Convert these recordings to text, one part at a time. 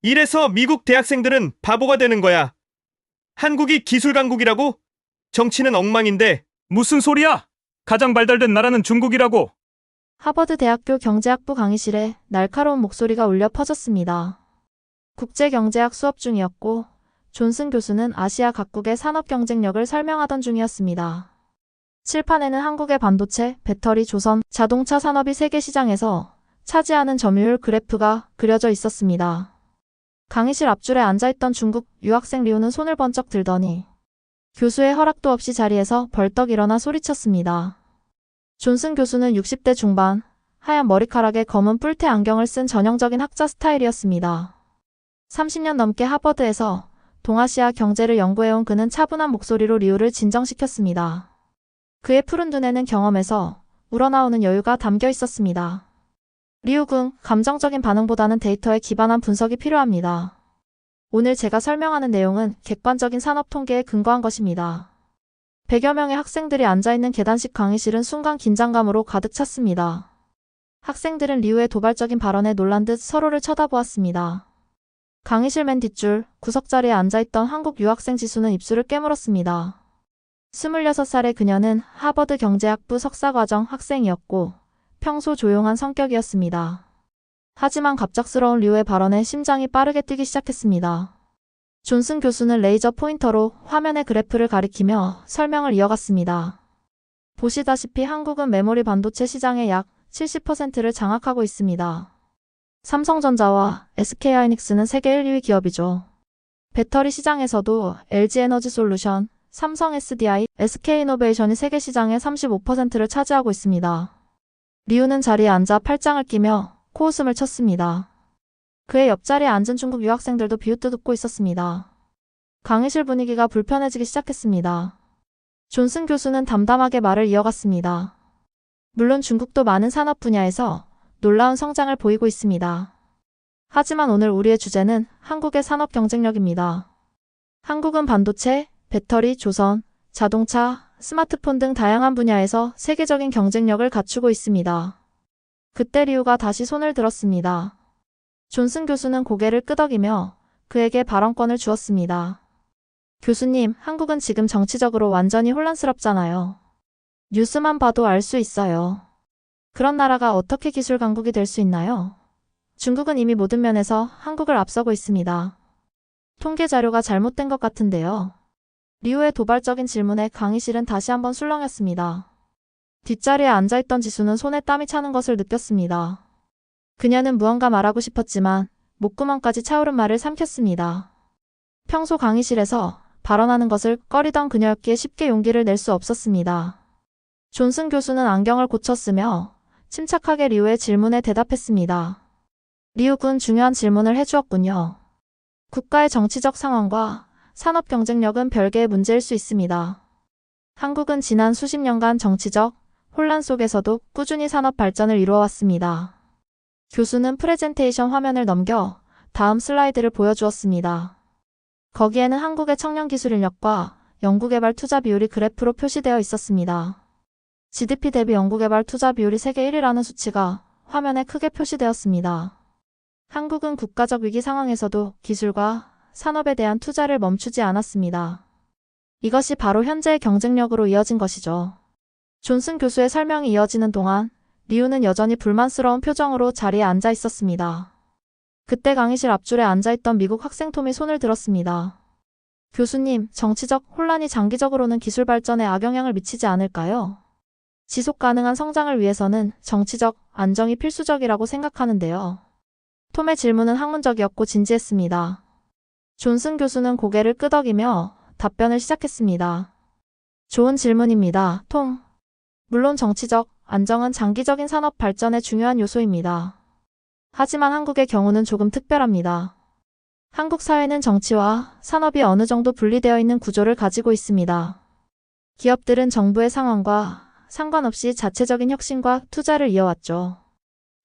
이래서 미국 대학생들은 바보가 되는 거야. 한국이 기술 강국이라고? 정치는 엉망인데. 무슨 소리야? 가장 발달된 나라는 중국이라고. 하버드 대학교 경제학부 강의실에 날카로운 목소리가 울려 퍼졌습니다. 국제경제학 수업 중이었고 존슨 교수는 아시아 각국의 산업 경쟁력을 설명하던 중이었습니다. 칠판에는 한국의 반도체, 배터리, 조선, 자동차 산업이 세계 시장에서 차지하는 점유율 그래프가 그려져 있었습니다. 강의실 앞줄에 앉아있던 중국 유학생 리우는 손을 번쩍 들더니 교수의 허락도 없이 자리에서 벌떡 일어나 소리쳤습니다. 존슨 교수는 60대 중반, 하얀 머리카락에 검은 뿔테 안경을 쓴 전형적인 학자 스타일이었습니다. 30년 넘게 하버드에서 동아시아 경제를 연구해온 그는 차분한 목소리로 리우를 진정시켰습니다. 그의 푸른 눈에는 경험에서 우러나오는 여유가 담겨 있었습니다. 리우 군, 감정적인 반응보다는 데이터에 기반한 분석이 필요합니다. 오늘 제가 설명하는 내용은 객관적인 산업 통계에 근거한 것입니다. 100여 명의 학생들이 앉아있는 계단식 강의실은 순간 긴장감으로 가득 찼습니다. 학생들은 리우의 도발적인 발언에 놀란 듯 서로를 쳐다보았습니다. 강의실 맨 뒷줄, 구석자리에 앉아있던 한국 유학생 지수는 입술을 깨물었습니다. 26살의 그녀는 하버드 경제학부 석사과정 학생이었고 평소 조용한 성격이었습니다. 하지만 갑작스러운 리우의 발언에 심장이 빠르게 뛰기 시작했습니다. 존슨 교수는 레이저 포인터로 화면의 그래프를 가리키며 설명을 이어갔습니다. 보시다시피 한국은 메모리 반도체 시장의 약 70%를 장악하고 있습니다. 삼성전자와 SK하이닉스는 세계 1, 2위 기업이죠. 배터리 시장에서도 LG에너지솔루션, 삼성 SDI, SK이노베이션이 세계 시장의 35%를 차지하고 있습니다. 리우는 자리에 앉아 팔짱을 끼며 코웃음을 쳤습니다. 그의 옆자리에 앉은 중국 유학생들도 비웃듯 웃고 있었습니다. 강의실 분위기가 불편해지기 시작했습니다. 존슨 교수는 담담하게 말을 이어갔습니다. 물론 중국도 많은 산업 분야에서 놀라운 성장을 보이고 있습니다. 하지만 오늘 우리의 주제는 한국의 산업 경쟁력입니다. 한국은 반도체, 배터리, 조선, 자동차, 스마트폰 등 다양한 분야에서 세계적인 경쟁력을 갖추고 있습니다. 그때 리우가 다시 손을 들었습니다. 존슨 교수는 고개를 끄덕이며 그에게 발언권을 주었습니다. 교수님, 한국은 지금 정치적으로 완전히 혼란스럽잖아요. 뉴스만 봐도 알 수 있어요. 그런 나라가 어떻게 기술 강국이 될 수 있나요? 중국은 이미 모든 면에서 한국을 앞서고 있습니다. 통계 자료가 잘못된 것 같은데요. 리우의 도발적인 질문에 강의실은 다시 한번 술렁였습니다. 뒷자리에 앉아있던 지수는 손에 땀이 차는 것을 느꼈습니다. 그녀는 무언가 말하고 싶었지만 목구멍까지 차오른 말을 삼켰습니다. 평소 강의실에서 발언하는 것을 꺼리던 그녀였기에 쉽게 용기를 낼 수 없었습니다. 존슨 교수는 안경을 고쳤으며 침착하게 리우의 질문에 대답했습니다. 리우 군 중요한 질문을 해주었군요. 국가의 정치적 상황과 산업 경쟁력은 별개의 문제일 수 있습니다. 한국은 지난 수십 년간 정치적 혼란 속에서도 꾸준히 산업 발전을 이루어왔습니다. 교수는 프레젠테이션 화면을 넘겨 다음 슬라이드를 보여주었습니다. 거기에는 한국의 청년 기술 인력과 연구개발 투자 비율이 그래프로 표시되어 있었습니다. GDP 대비 연구개발 투자 비율이 세계 1위라는 수치가 화면에 크게 표시되었습니다. 한국은 국가적 위기 상황에서도 기술과 산업에 대한 투자를 멈추지 않았습니다. 이것이 바로 현재의 경쟁력으로 이어진 것이죠. 존슨 교수의 설명이 이어지는 동안 리우는 여전히 불만스러운 표정으로 자리에 앉아 있었습니다. 그때 강의실 앞줄에 앉아있던 미국 학생 톰이 손을 들었습니다. 교수님, 정치적 혼란이 장기적으로는 기술 발전에 악영향을 미치지 않을까요? 지속 가능한 성장을 위해서는 정치적 안정이 필수적이라고 생각하는데요. 톰의 질문은 학문적이었고 진지했습니다. 존슨 교수는 고개를 끄덕이며 답변을 시작했습니다. 좋은 질문입니다, 톰. 물론 정치적 안정은 장기적인 산업 발전의 중요한 요소입니다. 하지만 한국의 경우는 조금 특별합니다. 한국 사회는 정치와 산업이 어느 정도 분리되어 있는 구조를 가지고 있습니다. 기업들은 정부의 상황과 상관없이 자체적인 혁신과 투자를 이어왔죠.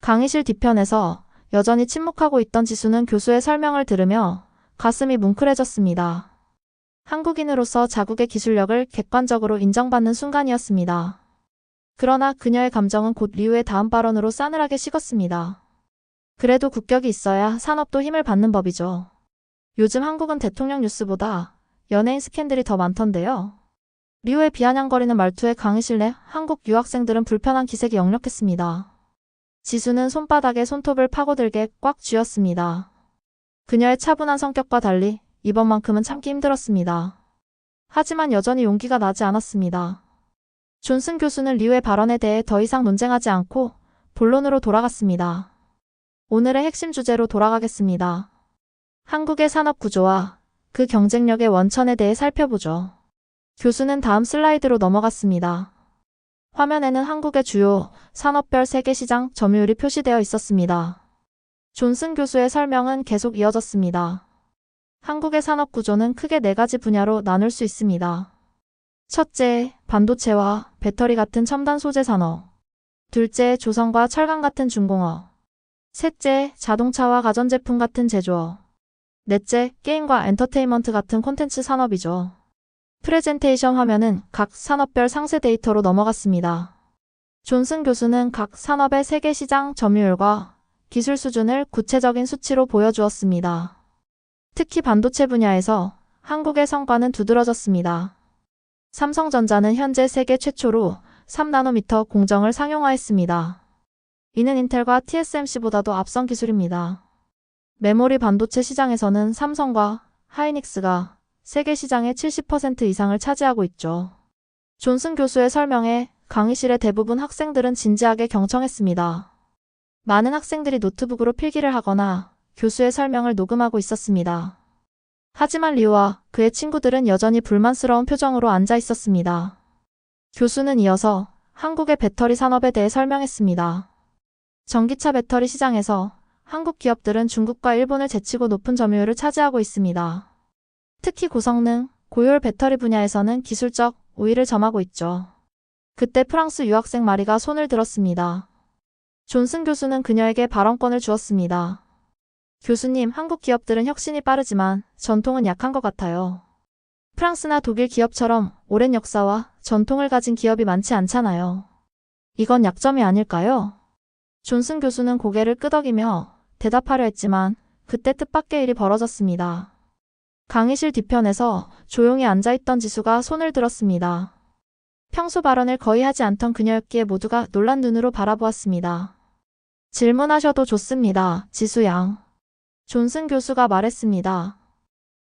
강의실 뒤편에서 여전히 침묵하고 있던 지수는 교수의 설명을 들으며 가슴이 뭉클해졌습니다. 한국인으로서 자국의 기술력을 객관적으로 인정받는 순간이었습니다. 그러나 그녀의 감정은 곧 리우의 다음 발언으로 싸늘하게 식었습니다. 그래도 국격이 있어야 산업도 힘을 받는 법이죠. 요즘 한국은 대통령 뉴스보다 연예인 스캔들이 더 많던데요. 리우의 비아냥거리는 말투에 강의실 내 한국 유학생들은 불편한 기색이 역력했습니다. 지수는 손바닥에 손톱을 파고들게 꽉 쥐었습니다. 그녀의 차분한 성격과 달리 이번만큼은 참기 힘들었습니다. 하지만 여전히 용기가 나지 않았습니다. 존슨 교수는 리우의 발언에 대해 더 이상 논쟁하지 않고 본론으로 돌아갔습니다. 오늘의 핵심 주제로 돌아가겠습니다. 한국의 산업 구조와 그 경쟁력의 원천에 대해 살펴보죠. 교수는 다음 슬라이드로 넘어갔습니다. 화면에는 한국의 주요 산업별 세계 시장 점유율이 표시되어 있었습니다. 존슨 교수의 설명은 계속 이어졌습니다. 한국의 산업 구조는 크게 4가지 분야로 나눌 수 있습니다. 첫째, 반도체와 배터리 같은 첨단 소재 산업. 둘째, 조선과 철강 같은 중공업. 셋째, 자동차와 가전제품 같은 제조업. 넷째, 게임과 엔터테인먼트 같은 콘텐츠 산업이죠. 프레젠테이션 화면은 각 산업별 상세 데이터로 넘어갔습니다. 존슨 교수는 각 산업의 세계 시장 점유율과 기술 수준을 구체적인 수치로 보여주었습니다. 특히 반도체 분야에서 한국의 성과는 두드러졌습니다. 삼성전자는 현재 세계 최초로 3나노미터 공정을 상용화했습니다. 이는 인텔과 TSMC보다도 앞선 기술입니다. 메모리 반도체 시장에서는 삼성과 하이닉스가 세계 시장의 70% 이상을 차지하고 있죠. 존슨 교수의 설명에 강의실의 대부분 학생들은 진지하게 경청했습니다. 많은 학생들이 노트북으로 필기를 하거나 교수의 설명을 녹음하고 있었습니다. 하지만 리우와 그의 친구들은 여전히 불만스러운 표정으로 앉아 있었습니다. 교수는 이어서 한국의 배터리 산업에 대해 설명했습니다. 전기차 배터리 시장에서 한국 기업들은 중국과 일본을 제치고 높은 점유율을 차지하고 있습니다. 특히 고성능, 고효율 배터리 분야에서는 기술적 우위를 점하고 있죠. 그때 프랑스 유학생 마리가 손을 들었습니다. 존슨 교수는 그녀에게 발언권을 주었습니다. 교수님, 한국 기업들은 혁신이 빠르지만 전통은 약한 것 같아요. 프랑스나 독일 기업처럼 오랜 역사와 전통을 가진 기업이 많지 않잖아요. 이건 약점이 아닐까요? 존슨 교수는 고개를 끄덕이며 대답하려 했지만 그때 뜻밖의 일이 벌어졌습니다. 강의실 뒤편에서 조용히 앉아있던 지수가 손을 들었습니다. 평소 발언을 거의 하지 않던 그녀였기에 모두가 놀란 눈으로 바라보았습니다. 질문하셔도 좋습니다, 지수 양. 존슨 교수가 말했습니다.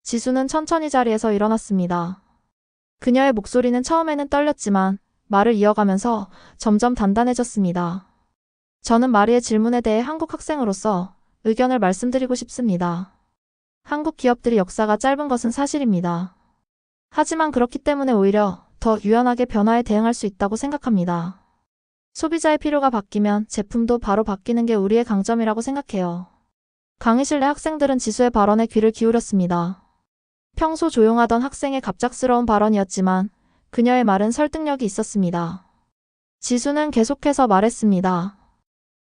지수는 천천히 자리에서 일어났습니다. 그녀의 목소리는 처음에는 떨렸지만 말을 이어가면서 점점 단단해졌습니다. 저는 마리의 질문에 대해 한국 학생으로서 의견을 말씀드리고 싶습니다. 한국 기업들이 역사가 짧은 것은 사실입니다. 하지만 그렇기 때문에 오히려 더 유연하게 변화에 대응할 수 있다고 생각합니다. 소비자의 필요가 바뀌면 제품도 바로 바뀌는 게 우리의 강점이라고 생각해요. 강의실 내 학생들은 지수의 발언에 귀를 기울였습니다. 평소 조용하던 학생의 갑작스러운 발언이었지만 그녀의 말은 설득력이 있었습니다. 지수는 계속해서 말했습니다.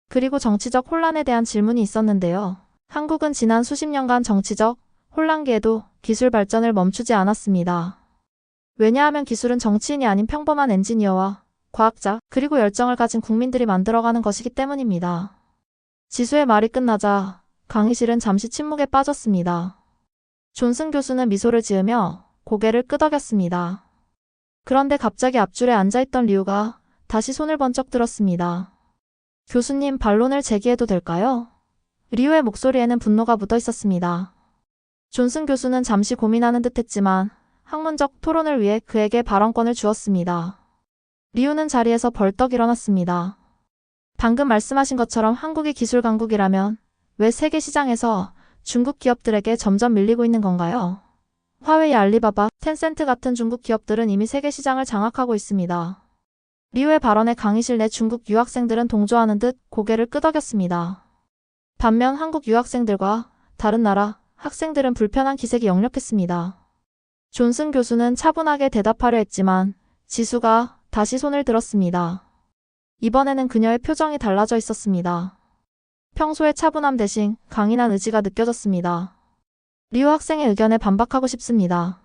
그리고 정치적 혼란에 대한 질문이 있었는데요. 한국은 지난 수십 년간 정치적 혼란기에도 기술 발전을 멈추지 않았습니다. 왜냐하면 기술은 정치인이 아닌 평범한 엔지니어와 과학자, 그리고 열정을 가진 국민들이 만들어가는 것이기 때문입니다. 지수의 말이 끝나자 강의실은 잠시 침묵에 빠졌습니다. 존슨 교수는 미소를 지으며 고개를 끄덕였습니다. 그런데 갑자기 앞줄에 앉아있던 리우가 다시 손을 번쩍 들었습니다. 교수님, 반론을 제기해도 될까요? 리우의 목소리에는 분노가 묻어 있었습니다. 존슨 교수는 잠시 고민하는 듯 했지만 학문적 토론을 위해 그에게 발언권을 주었습니다. 리우는 자리에서 벌떡 일어났습니다. 방금 말씀하신 것처럼 한국이 기술 강국이라면 왜 세계 시장에서 중국 기업들에게 점점 밀리고 있는 건가요? 화웨이, 알리바바, 텐센트 같은 중국 기업들은 이미 세계 시장을 장악하고 있습니다. 리우의 발언에 강의실 내 중국 유학생들은 동조하는 듯 고개를 끄덕였습니다. 반면 한국 유학생들과 다른 나라 학생들은 불편한 기색이 역력했습니다. 존슨 교수는 차분하게 대답하려 했지만 지수가 다시 손을 들었습니다. 이번에는 그녀의 표정이 달라져 있었습니다. 평소의 차분함 대신 강인한 의지가 느껴졌습니다. 리우 학생의 의견에 반박하고 싶습니다.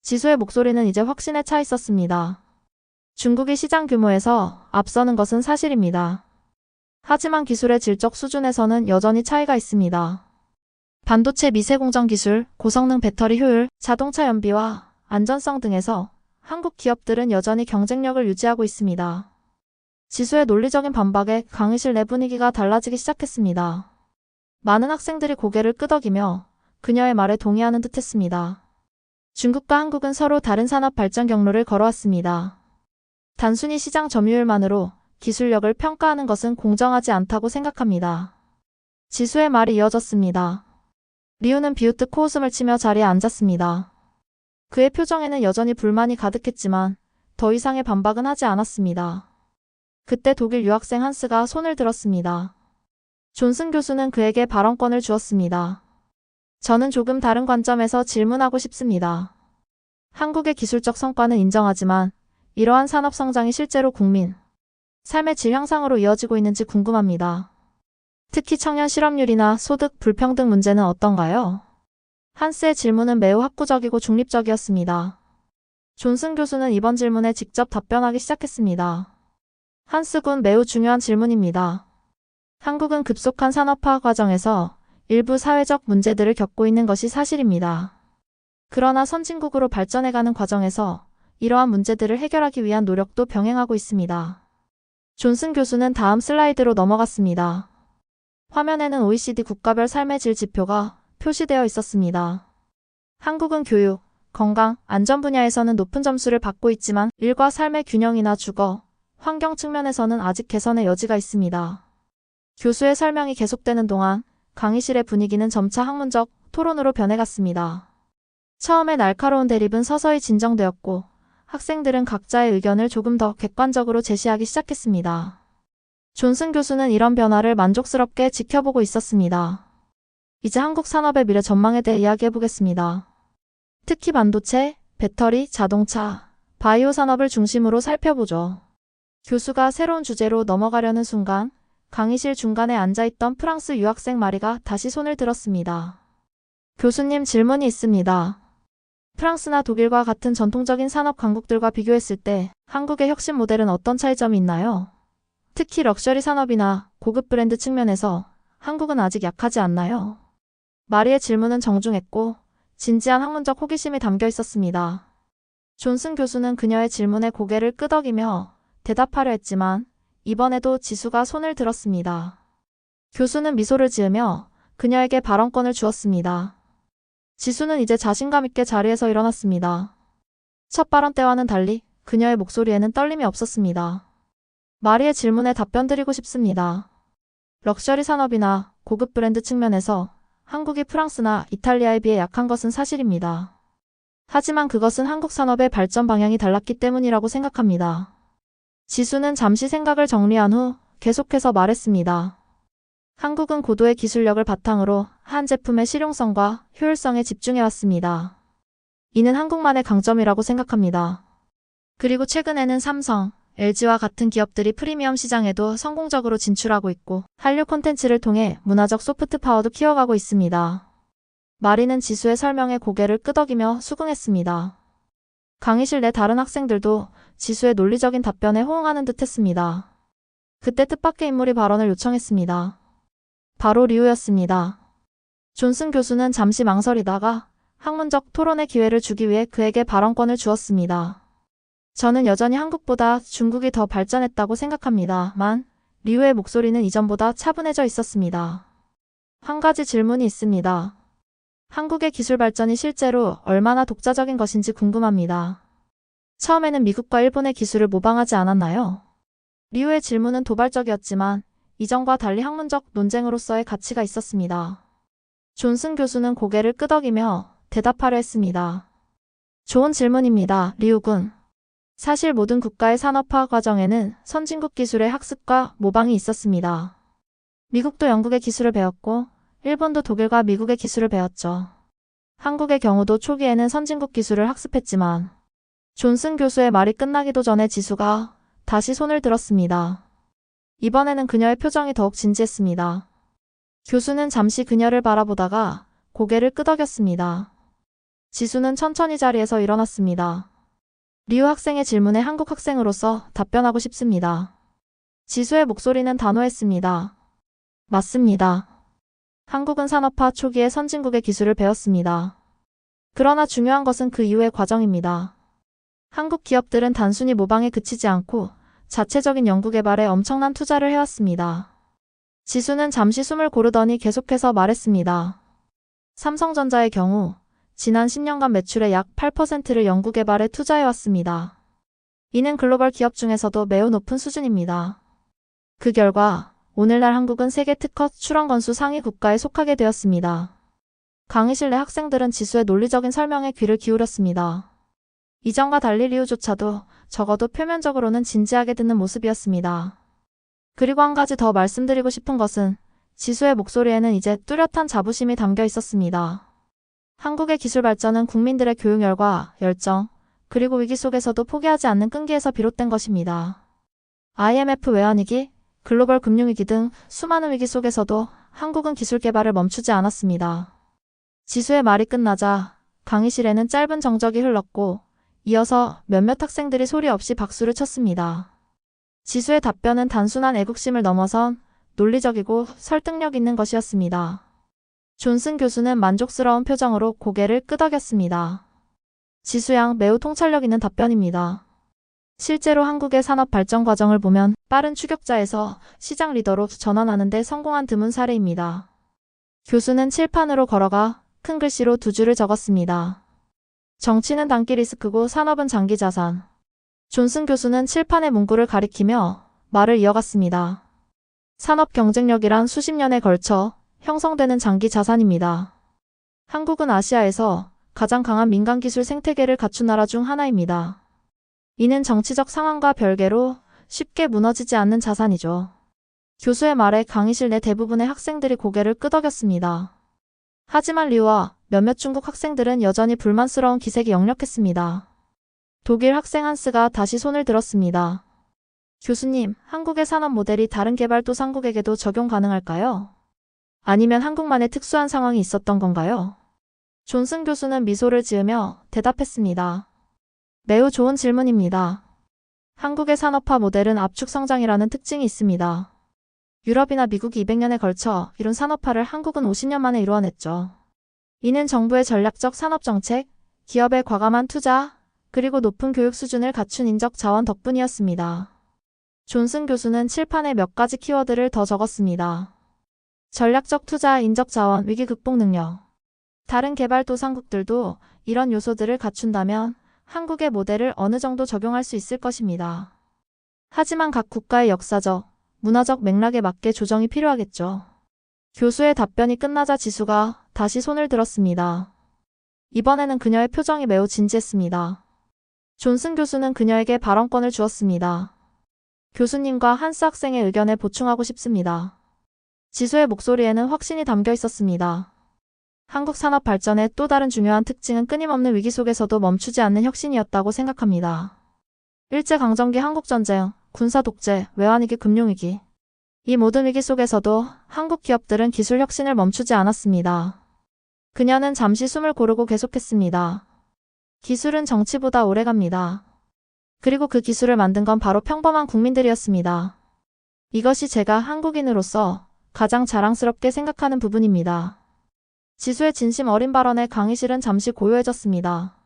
지수의 목소리는 이제 확신에 차 있었습니다. 중국이 시장 규모에서 앞서는 것은 사실입니다. 하지만 기술의 질적 수준에서는 여전히 차이가 있습니다. 반도체 미세 공정 기술, 고성능 배터리 효율, 자동차 연비와 안전성 등에서 한국 기업들은 여전히 경쟁력을 유지하고 있습니다. 지수의 논리적인 반박에 강의실 내 분위기가 달라지기 시작했습니다. 많은 학생들이 고개를 끄덕이며 그녀의 말에 동의하는 듯했습니다. 중국과 한국은 서로 다른 산업 발전 경로를 걸어왔습니다. 단순히 시장 점유율만으로 기술력을 평가하는 것은 공정하지 않다고 생각합니다. 지수의 말이 이어졌습니다. 리우는 비웃듯 코웃음을 치며 자리에 앉았습니다. 그의 표정에는 여전히 불만이 가득했지만 더 이상의 반박은 하지 않았습니다. 그때 독일 유학생 한스가 손을 들었습니다. 존슨 교수는 그에게 발언권을 주었습니다. 저는 조금 다른 관점에서 질문하고 싶습니다. 한국의 기술적 성과는 인정하지만 이러한 산업 성장이 실제로 국민 삶의 질 향상으로 이어지고 있는지 궁금합니다. 특히 청년 실업률이나 소득 불평등 문제는 어떤가요? 한스의 질문은 매우 학구적이고 중립적이었습니다. 존슨 교수는 이번 질문에 직접 답변하기 시작했습니다. 한스 군, 매우 중요한 질문입니다. 한국은 급속한 산업화 과정에서 일부 사회적 문제들을 겪고 있는 것이 사실입니다. 그러나 선진국으로 발전해가는 과정에서 이러한 문제들을 해결하기 위한 노력도 병행하고 있습니다. 존슨 교수는 다음 슬라이드로 넘어갔습니다. 화면에는 OECD 국가별 삶의 질 지표가 표시되어 있었습니다. 한국은 교육, 건강, 안전 분야에서는 높은 점수를 받고 있지만 일과 삶의 균형이나 주거, 환경 측면에서는 아직 개선의 여지가 있습니다. 교수의 설명이 계속되는 동안 강의실의 분위기는 점차 학문적 토론으로 변해갔습니다. 처음에 날카로운 대립은 서서히 진정되었고 학생들은 각자의 의견을 조금 더 객관적으로 제시하기 시작했습니다. 존슨 교수는 이런 변화를 만족스럽게 지켜보고 있었습니다. 이제 한국 산업의 미래 전망에 대해 이야기해보겠습니다. 특히 반도체, 배터리, 자동차, 바이오 산업을 중심으로 살펴보죠. 교수가 새로운 주제로 넘어가려는 순간 강의실 중간에 앉아있던 프랑스 유학생 마리가 다시 손을 들었습니다. 교수님, 질문이 있습니다. 프랑스나 독일과 같은 전통적인 산업 강국들과 비교했을 때 한국의 혁신 모델은 어떤 차이점이 있나요? 특히 럭셔리 산업이나 고급 브랜드 측면에서 한국은 아직 약하지 않나요? 마리의 질문은 정중했고 진지한 학문적 호기심이 담겨 있었습니다. 존슨 교수는 그녀의 질문에 고개를 끄덕이며 대답하려 했지만 이번에도 지수가 손을 들었습니다. 교수는 미소를 지으며 그녀에게 발언권을 주었습니다. 지수는 이제 자신감 있게 자리에서 일어났습니다. 첫 발언 때와는 달리 그녀의 목소리에는 떨림이 없었습니다. 마리의 질문에 답변 드리고 싶습니다. 럭셔리 산업이나 고급 브랜드 측면에서 한국이 프랑스나 이탈리아에 비해 약한 것은 사실입니다. 하지만 그것은 한국 산업의 발전 방향이 달랐기 때문이라고 생각합니다. 지수는 잠시 생각을 정리한 후 계속해서 말했습니다. 한국은 고도의 기술력을 바탕으로 한 제품의 실용성과 효율성에 집중해왔습니다. 이는 한국만의 강점이라고 생각합니다. 그리고 최근에는 삼성, LG와 같은 기업들이 프리미엄 시장에도 성공적으로 진출하고 있고 한류 콘텐츠를 통해 문화적 소프트 파워도 키워가고 있습니다. 마리는 지수의 설명에 고개를 끄덕이며 수긍했습니다. 강의실 내 다른 학생들도 지수의 논리적인 답변에 호응하는 듯 했습니다. 그때 뜻밖의 인물이 발언을 요청했습니다. 바로 리우였습니다. 존슨 교수는 잠시 망설이다가 학문적 토론의 기회를 주기 위해 그에게 발언권을 주었습니다. 저는 여전히 한국보다 중국이 더 발전했다고 생각합니다만 리우의 목소리는 이전보다 차분해져 있었습니다. 한 가지 질문이 있습니다. 한국의 기술 발전이 실제로 얼마나 독자적인 것인지 궁금합니다. 처음에는 미국과 일본의 기술을 모방하지 않았나요? 리우의 질문은 도발적이었지만 이전과 달리 학문적 논쟁으로서의 가치가 있었습니다. 존슨 교수는 고개를 끄덕이며 대답하려 했습니다. 좋은 질문입니다, 리우 군. 사실 모든 국가의 산업화 과정에는 선진국 기술의 학습과 모방이 있었습니다. 미국도 영국의 기술을 배웠고 일본도 독일과 미국의 기술을 배웠죠. 한국의 경우도 초기에는 선진국 기술을 학습했지만 존슨 교수의 말이 끝나기도 전에 지수가 다시 손을 들었습니다. 이번에는 그녀의 표정이 더욱 진지했습니다. 교수는 잠시 그녀를 바라보다가 고개를 끄덕였습니다. 지수는 천천히 자리에서 일어났습니다. 리우 학생의 질문에 한국 학생으로서 답변하고 싶습니다. 지수의 목소리는 단호했습니다. 맞습니다. 한국은 산업화 초기에 선진국의 기술을 배웠습니다. 그러나 중요한 것은 그 이후의 과정입니다. 한국 기업들은 단순히 모방에 그치지 않고 자체적인 연구개발에 엄청난 투자를 해왔습니다. 지수는 잠시 숨을 고르더니 계속해서 말했습니다. 삼성전자의 경우 지난 10년간 매출의 약 8%를 연구개발에 투자해왔습니다. 이는 글로벌 기업 중에서도 매우 높은 수준입니다. 그 결과 오늘날 한국은 세계 특허 출원 건수 상위 국가에 속하게 되었습니다. 강의실 내 학생들은 지수의 논리적인 설명에 귀를 기울였습니다. 이전과 달리 리우조차도 적어도 표면적으로는 진지하게 듣는 모습이었습니다. 그리고 한 가지 더 말씀드리고 싶은 것은 지수의 목소리에는 이제 뚜렷한 자부심이 담겨 있었습니다. 한국의 기술 발전은 국민들의 교육열과 열정, 그리고 위기 속에서도 포기하지 않는 끈기에서 비롯된 것입니다. IMF 외환위기, 글로벌 금융위기 등 수많은 위기 속에서도 한국은 기술 개발을 멈추지 않았습니다. 지수의 말이 끝나자 강의실에는 짧은 정적이 흘렀고 이어서 몇몇 학생들이 소리 없이 박수를 쳤습니다. 지수의 답변은 단순한 애국심을 넘어선 논리적이고 설득력 있는 것이었습니다. 존슨 교수는 만족스러운 표정으로 고개를 끄덕였습니다. 지수 양 매우 통찰력 있는 답변입니다. 실제로 한국의 산업 발전 과정을 보면 빠른 추격자에서 시장 리더로 전환하는 데 성공한 드문 사례입니다. 교수는 칠판으로 걸어가 큰 글씨로 두 줄을 적었습니다. 정치는 단기 리스크고 산업은 장기 자산. 존슨 교수는 칠판의 문구를 가리키며 말을 이어갔습니다. 산업 경쟁력이란 수십 년에 걸쳐 형성되는 장기 자산입니다. 한국은 아시아에서 가장 강한 민간 기술 생태계를 갖춘 나라 중 하나입니다. 이는 정치적 상황과 별개로 쉽게 무너지지 않는 자산이죠. 교수의 말에 강의실 내 대부분의 학생들이 고개를 끄덕였습니다. 하지만 리우와 몇몇 중국 학생들은 여전히 불만스러운 기색이 역력했습니다. 독일 학생 한스가 다시 손을 들었습니다. 교수님, 한국의 산업 모델이 다른 개발도상국에게도 적용 가능할까요? 아니면 한국만의 특수한 상황이 있었던 건가요? 존슨 교수는 미소를 지으며 대답했습니다. 매우 좋은 질문입니다. 한국의 산업화 모델은 압축 성장이라는 특징이 있습니다. 유럽이나 미국이 200년에 걸쳐 이룬 산업화를 한국은 50년 만에 이루어냈죠. 이는 정부의 전략적 산업정책, 기업의 과감한 투자, 그리고 높은 교육 수준을 갖춘 인적 자원 덕분이었습니다. 존슨 교수는 칠판에 몇 가지 키워드를 더 적었습니다. 전략적 투자, 인적 자원, 위기 극복 능력. 다른 개발도상국들도 이런 요소들을 갖춘다면 한국의 모델을 어느 정도 적용할 수 있을 것입니다. 하지만 각 국가의 역사적, 문화적 맥락에 맞게 조정이 필요하겠죠. 교수의 답변이 끝나자 지수가 다시 손을 들었습니다. 이번에는 그녀의 표정이 매우 진지했습니다. 존슨 교수는 그녀에게 발언권을 주었습니다. 교수님과 한스 학생의 의견에 보충하고 싶습니다. 지수의 목소리에는 확신이 담겨 있었습니다. 한국 산업 발전의 또 다른 중요한 특징은 끊임없는 위기 속에서도 멈추지 않는 혁신이었다고 생각합니다. 일제강점기 한국전쟁, 군사독재, 외환위기, 금융위기. 이 모든 위기 속에서도 한국 기업들은 기술 혁신을 멈추지 않았습니다. 그녀는 잠시 숨을 고르고 계속했습니다. 기술은 정치보다 오래갑니다. 그리고 그 기술을 만든 건 바로 평범한 국민들이었습니다. 이것이 제가 한국인으로서 가장 자랑스럽게 생각하는 부분입니다. 지수의 진심 어린 발언에 강의실은 잠시 고요해졌습니다.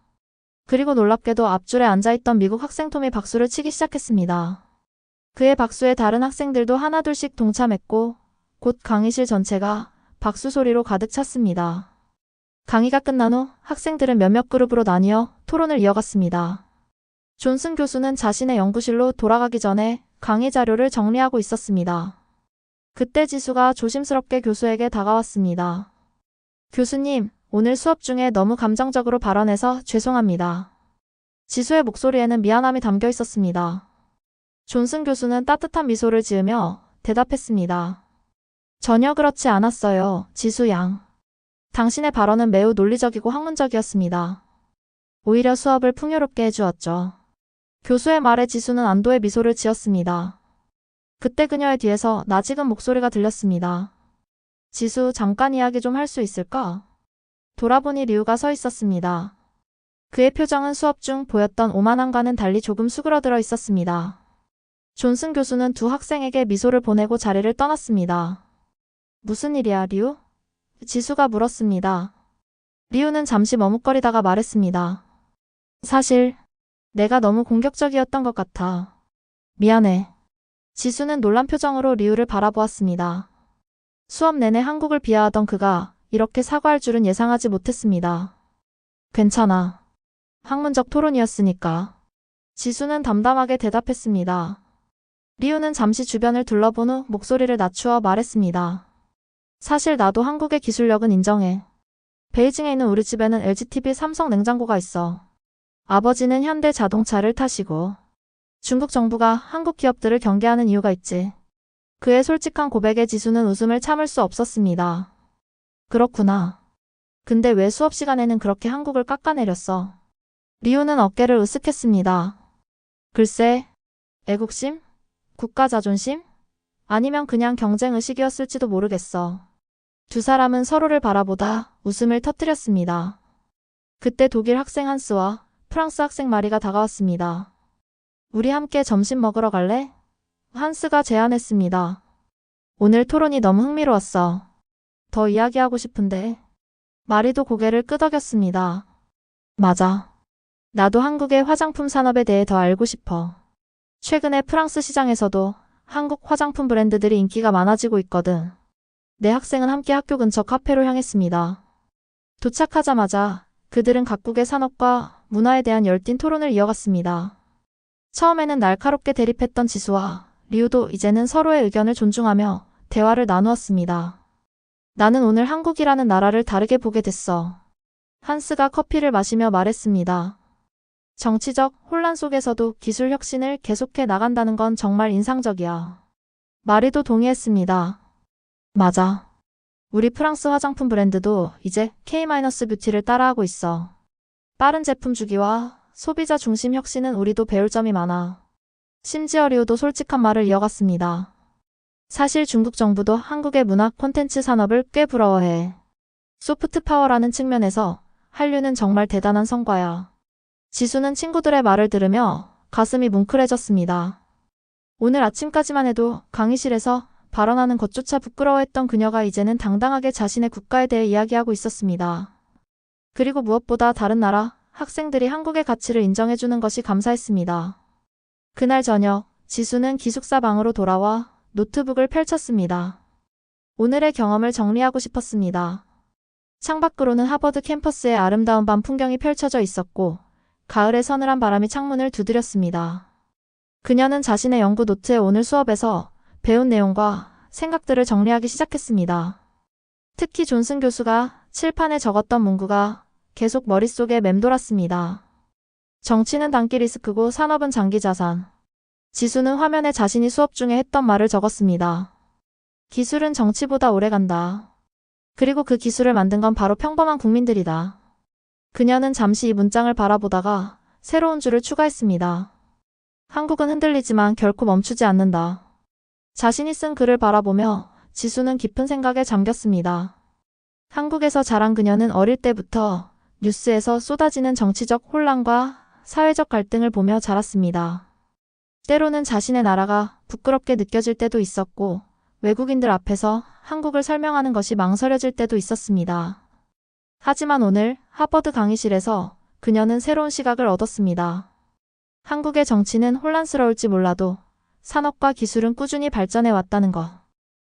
그리고 놀랍게도 앞줄에 앉아있던 미국 학생 톰이 박수를 치기 시작했습니다. 그의 박수에 다른 학생들도 하나둘씩 동참했고 곧 강의실 전체가 박수 소리로 가득 찼습니다. 강의가 끝난 후 학생들은 몇몇 그룹으로 나뉘어 토론을 이어갔습니다. 존슨 교수는 자신의 연구실로 돌아가기 전에 강의 자료를 정리하고 있었습니다. 그때 지수가 조심스럽게 교수에게 다가왔습니다. 교수님, 오늘 수업 중에 너무 감정적으로 발언해서 죄송합니다. 지수의 목소리에는 미안함이 담겨 있었습니다. 존슨 교수는 따뜻한 미소를 지으며 대답했습니다. 전혀 그렇지 않았어요, 지수 양. 당신의 발언은 매우 논리적이고 학문적이었습니다. 오히려 수업을 풍요롭게 해주었죠. 교수의 말에 지수는 안도의 미소를 지었습니다. 그때 그녀의 뒤에서 나직은 목소리가 들렸습니다. 지수, 잠깐 이야기 좀 할 수 있을까? 돌아보니 리우가 서 있었습니다. 그의 표정은 수업 중 보였던 오만함과는 달리 조금 수그러들어 있었습니다. 존슨 교수는 두 학생에게 미소를 보내고 자리를 떠났습니다. 무슨 일이야, 리우? 지수가 물었습니다. 리우는 잠시 머뭇거리다가 말했습니다. 사실 내가 너무 공격적이었던 것 같아. 미안해. 지수는 놀란 표정으로 리우를 바라보았습니다. 수업 내내 한국을 비하하던 그가 이렇게 사과할 줄은 예상하지 못했습니다. 괜찮아. 학문적 토론이었으니까. 지수는 담담하게 대답했습니다. 리우는 잠시 주변을 둘러본 후 목소리를 낮추어 말했습니다. 사실 나도 한국의 기술력은 인정해. 베이징에 있는 우리 집에는 LGTV 삼성 냉장고가 있어. 아버지는 현대 자동차를 타시고 중국 정부가 한국 기업들을 경계하는 이유가 있지. 그의 솔직한 고백에 지수는 웃음을 참을 수 없었습니다. 그렇구나. 근데 왜 수업 시간에는 그렇게 한국을 깎아내렸어? 리우는 어깨를 으쓱했습니다. 글쎄, 애국심? 국가 자존심? 아니면 그냥 경쟁의식이었을지도 모르겠어. 두 사람은 서로를 바라보다 웃음을 터뜨렸습니다. 그때 독일 학생 한스와 프랑스 학생 마리가 다가왔습니다. 우리 함께 점심 먹으러 갈래? 한스가 제안했습니다. 오늘 토론이 너무 흥미로웠어. 더 이야기하고 싶은데. 마리도 고개를 끄덕였습니다. 맞아. 나도 한국의 화장품 산업에 대해 더 알고 싶어. 최근에 프랑스 시장에서도 한국 화장품 브랜드들이 인기가 많아지고 있거든. 내 학생은 함께 학교 근처 카페로 향했습니다. 도착하자마자 그들은 각국의 산업과 문화에 대한 열띤 토론을 이어갔습니다. 처음에는 날카롭게 대립했던 지수와 리우도 이제는 서로의 의견을 존중하며 대화를 나누었습니다. 나는 오늘 한국이라는 나라를 다르게 보게 됐어. 한스가 커피를 마시며 말했습니다. 정치적 혼란 속에서도 기술 혁신을 계속해 나간다는 건 정말 인상적이야. 마리도 동의했습니다. 맞아. 우리 프랑스 화장품 브랜드도 이제 K-뷰티를 따라하고 있어. 빠른 제품 주기와 소비자 중심 혁신은 우리도 배울 점이 많아. 심지어 리우도 솔직한 말을 이어갔습니다. 사실 중국 정부도 한국의 문화 콘텐츠 산업을 꽤 부러워해. 소프트 파워라는 측면에서 한류는 정말 대단한 성과야. 지수는 친구들의 말을 들으며 가슴이 뭉클해졌습니다. 오늘 아침까지만 해도 강의실에서 발언하는 것조차 부끄러워했던 그녀가 이제는 당당하게 자신의 국가에 대해 이야기하고 있었습니다. 그리고 무엇보다 다른 나라 학생들이 한국의 가치를 인정해주는 것이 감사했습니다. 그날 저녁 지수는 기숙사 방으로 돌아와 노트북을 펼쳤습니다. 오늘의 경험을 정리하고 싶었습니다. 창밖으로는 하버드 캠퍼스의 아름다운 밤 풍경이 펼쳐져 있었고 가을의 서늘한 바람이 창문을 두드렸습니다. 그녀는 자신의 연구 노트에 오늘 수업에서 배운 내용과 생각들을 정리하기 시작했습니다. 특히 존슨 교수가 칠판에 적었던 문구가 계속 머릿속에 맴돌았습니다. 정치는 단기 리스크고 산업은 장기 자산. 지수는 화면에 자신이 수업 중에 했던 말을 적었습니다. 기술은 정치보다 오래간다. 그리고 그 기술을 만든 건 바로 평범한 국민들이다. 그녀는 잠시 이 문장을 바라보다가 새로운 줄을 추가했습니다. 한국은 흔들리지만 결코 멈추지 않는다. 자신이 쓴 글을 바라보며 지수는 깊은 생각에 잠겼습니다. 한국에서 자란 그녀는 어릴 때부터 뉴스에서 쏟아지는 정치적 혼란과 사회적 갈등을 보며 자랐습니다. 때로는 자신의 나라가 부끄럽게 느껴질 때도 있었고 외국인들 앞에서 한국을 설명하는 것이 망설여질 때도 있었습니다. 하지만 오늘 하버드 강의실에서 그녀는 새로운 시각을 얻었습니다. 한국의 정치는 혼란스러울지 몰라도 산업과 기술은 꾸준히 발전해 왔다는 것.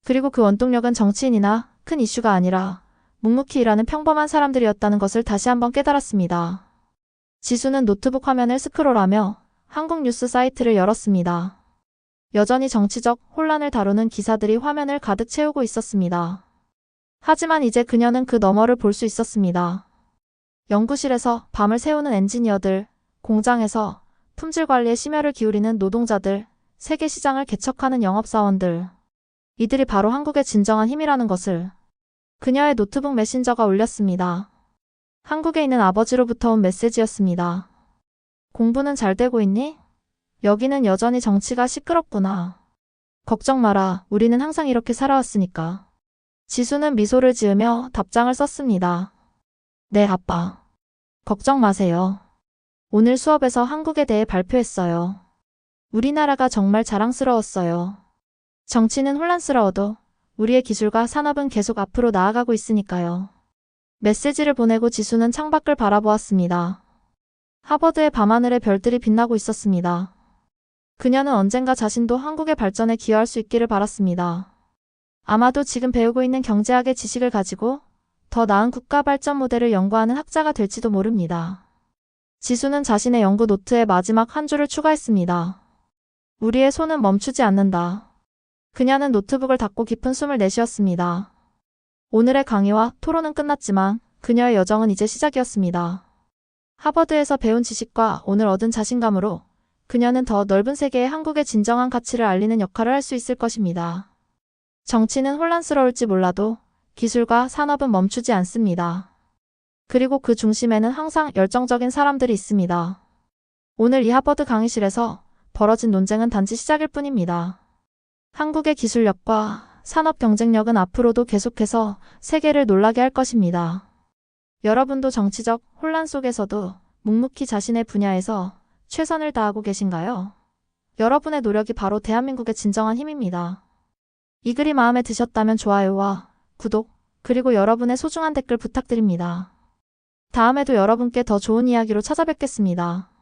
그리고 그 원동력은 정치인이나 큰 이슈가 아니라 묵묵히 일하는 평범한 사람들이었다는 것을 다시 한번 깨달았습니다. 지수는 노트북 화면을 스크롤하며 한국 뉴스 사이트를 열었습니다. 여전히 정치적 혼란을 다루는 기사들이 화면을 가득 채우고 있었습니다. 하지만 이제 그녀는 그 너머를 볼 수 있었습니다. 연구실에서 밤을 새우는 엔지니어들, 공장에서 품질 관리에 심혈을 기울이는 노동자들, 세계 시장을 개척하는 영업사원들. 이들이 바로 한국의 진정한 힘이라는 것을. 그녀의 노트북 메신저가 울렸습니다. 한국에 있는 아버지로부터 온 메시지였습니다. 공부는 잘 되고 있니? 여기는 여전히 정치가 시끄럽구나. 걱정 마라. 우리는 항상 이렇게 살아왔으니까. 지수는 미소를 지으며 답장을 썼습니다. 네, 아빠. 걱정 마세요. 오늘 수업에서 한국에 대해 발표했어요. 우리나라가 정말 자랑스러웠어요. 정치는 혼란스러워도 우리의 기술과 산업은 계속 앞으로 나아가고 있으니까요. 메시지를 보내고 지수는 창밖을 바라보았습니다. 하버드의 밤하늘에 별들이 빛나고 있었습니다. 그녀는 언젠가 자신도 한국의 발전에 기여할 수 있기를 바랐습니다. 아마도 지금 배우고 있는 경제학의 지식을 가지고 더 나은 국가 발전 모델을 연구하는 학자가 될지도 모릅니다. 지수는 자신의 연구 노트에 마지막 한 줄을 추가했습니다. 우리의 손은 멈추지 않는다. 그녀는 노트북을 닫고 깊은 숨을 내쉬었습니다. 오늘의 강의와 토론은 끝났지만 그녀의 여정은 이제 시작이었습니다. 하버드에서 배운 지식과 오늘 얻은 자신감으로 그녀는 더 넓은 세계에 한국의 진정한 가치를 알리는 역할을 할 수 있을 것입니다. 정치는 혼란스러울지 몰라도 기술과 산업은 멈추지 않습니다. 그리고 그 중심에는 항상 열정적인 사람들이 있습니다. 오늘 이 하버드 강의실에서 벌어진 논쟁은 단지 시작일 뿐입니다. 한국의 기술력과 산업 경쟁력은 앞으로도 계속해서 세계를 놀라게 할 것입니다. 여러분도 정치적 혼란 속에서도 묵묵히 자신의 분야에서 최선을 다하고 계신가요? 여러분의 노력이 바로 대한민국의 진정한 힘입니다. 이 글이 마음에 드셨다면 좋아요와 구독, 그리고 여러분의 소중한 댓글 부탁드립니다. 다음에도 여러분께 더 좋은 이야기로 찾아뵙겠습니다.